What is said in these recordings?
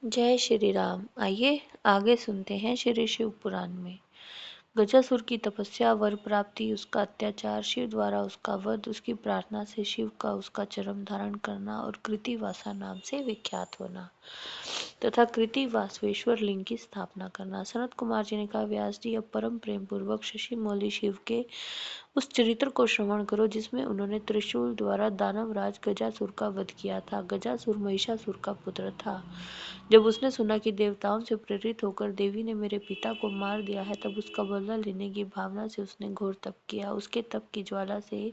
जय श्री राम। आइए आगे सुनते हैं श्री शिव पुराण में। गजासुर की तपस्या, वर प्राप्ति, उसका अत्याचार, शिव द्वारा उसका वध, उसकी प्रार्थना से शिव का उसका चरम धारण करना और कृतिवासा नाम से विख्यात होना तथा कृतिवासवेश्वर लिंग की स्थापना करना। सनत कुमार जी ने कहा, व्यास जी, अब परम प्रेम पूर्वक शशि मौली शिव के उस चरित्र को श्रवण करो जिसमें उन्होंने त्रिशूल द्वारा दानवराज गजासुर का वध किया था। गजासुर महिषासुर का पुत्र था। जब उसने सुना कि देवताओं से प्रेरित होकर देवी ने मेरे पिता को मार दिया है, तब उसका बदला लेने की भावना से उसने घोर तप किया। उसके तप की ज्वाला से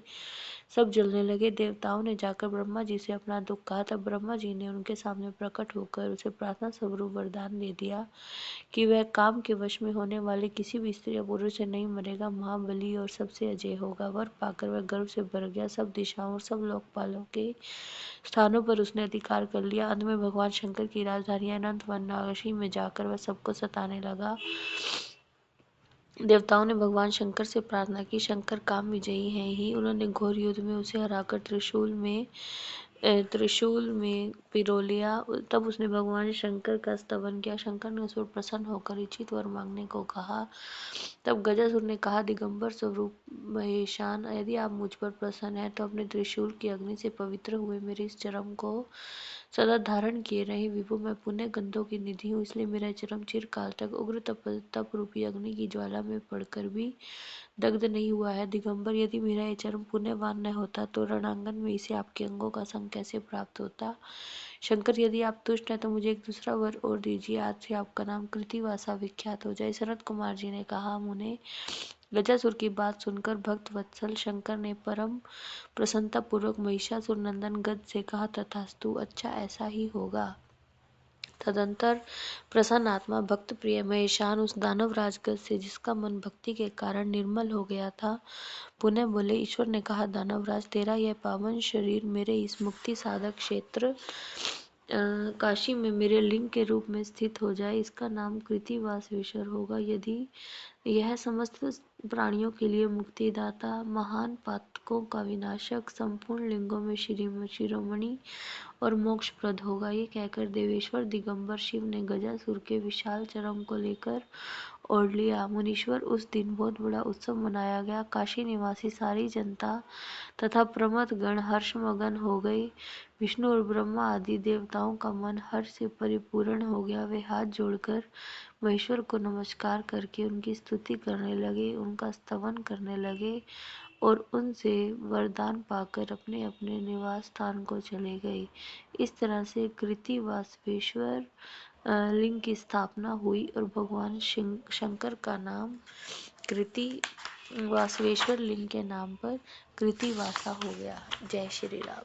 सब जलने लगे। देवताओं ने जाकर ब्रह्मा जी से अपना दुख कहा। तब ब्रह्मा जी ने उनके सामने प्रकट होकर उसे प्रार्थना स्वरूप वरदान दे दिया कि वह काम के वश में होने वाले किसी भी स्त्री या पुरुष से नहीं मरेगा, महाबली और सबसे अजय होगा। वर पाकर वह गर्व से भर गया। सब दिशाओं और सब लोकपालों के स्थानों पर उसने अधिकार कर लिया। अंत में भगवान शंकर की राजधानी अनंत वनवासी में जाकर वह सबको सताने लगा। देवताओं ने भगवान शंकर से प्रार्थना की, शंकर काम विजयी हैं ही। उन्होंने घोर युद्ध में उसे हराकर त्रिशूल में पिरो लिया। तब उसने भगवान शंकर का स्तवन किया। शंकर ने उस पर प्रसन्न होकर इच्छित वर मांगने को कहा। तब गजासुर ने कहा, दिगंबर स्वरूप महेशान, यदि आप मुझ पर प्रसन्न हैं तो अपने त्रिशूल की अग्नि से पवित्र हुए मेरे इस चरम को सदा धारण किए रहे। विभु, मैं पुण्य गंधों की निधि हूँ, इसलिए मेरा चरम चिरकाल तक उग्र तप रूपी अग्नि की ज्वाला में पड़कर भी दग्ध नहीं हुआ है। दिगंबर, यदि मेरा ये चरम पुण्यवान न होता तो रणांगन में इसे आपके अंगों का संग कैसे प्राप्त होता। शंकर, यदि आप तुष्ट हैं तो मुझे एक दूसरा वर और दीजिए, आज से आपका नाम कृतिवासा विख्यात हो जाए। सनत कुमार जी ने कहा, मुने, गजासुर की बात सुनकर भक्त वत्सल शंकर ने परम प्रसन्नता पूर्वक महिषासुर नंदन गज से कहा, तथास्तु, अच्छा ऐसा ही होगा। तदंतर प्रसन्न आत्मा भक्त प्रिय महेशान उस दानव राजगज से, जिसका मन भक्ति के कारण निर्मल हो गया था, पुनः बोले। ईश्वर ने कहा, दानवराज, तेरा यह पावन शरीर मेरे इस मुक्ति साधक क्षेत्र काशी में मेरे लिंग के रूप में स्थित हो जाए। इसका नाम कृतिवासवेश्वर होगा। यदि यह समस्त प्राणियों के लिए मुक्तिदाता, महान पातकों का विनाशक, संपूर्ण लिंगों में शिरोमणि और मोक्षप्रद होगा। ये कहकर देवेश्वर दिगंबर शिव ने गजासुर के विशाल चरम को लेकर ओढ़ लिया। मुनीश्वर, उस दिन बहुत बड़ा उत्सव मनाया गया। काशी निवासी सारी जनता तथा प्रमथ गण हर्षमगन हो गए। विष्णु और ब्रह्मा आदि देवताओं का मन हर्ष से परिपूर्ण हो गया। वे हाथ जोड़कर महेश्वर को नमस्कार करके उनकी स्तुति करने लगे, उनका स्तवन करने लगे और उनसे वरदान पाकर अपने अपने निवास स्थान को चले गए। इस तरह से कृतिवासवेश्वर लिंग की स्थापना हुई और भगवान शंकर का नाम कृतिवासवेश्वर लिंग के नाम पर कृतिवासा हो गया। जय श्री राम।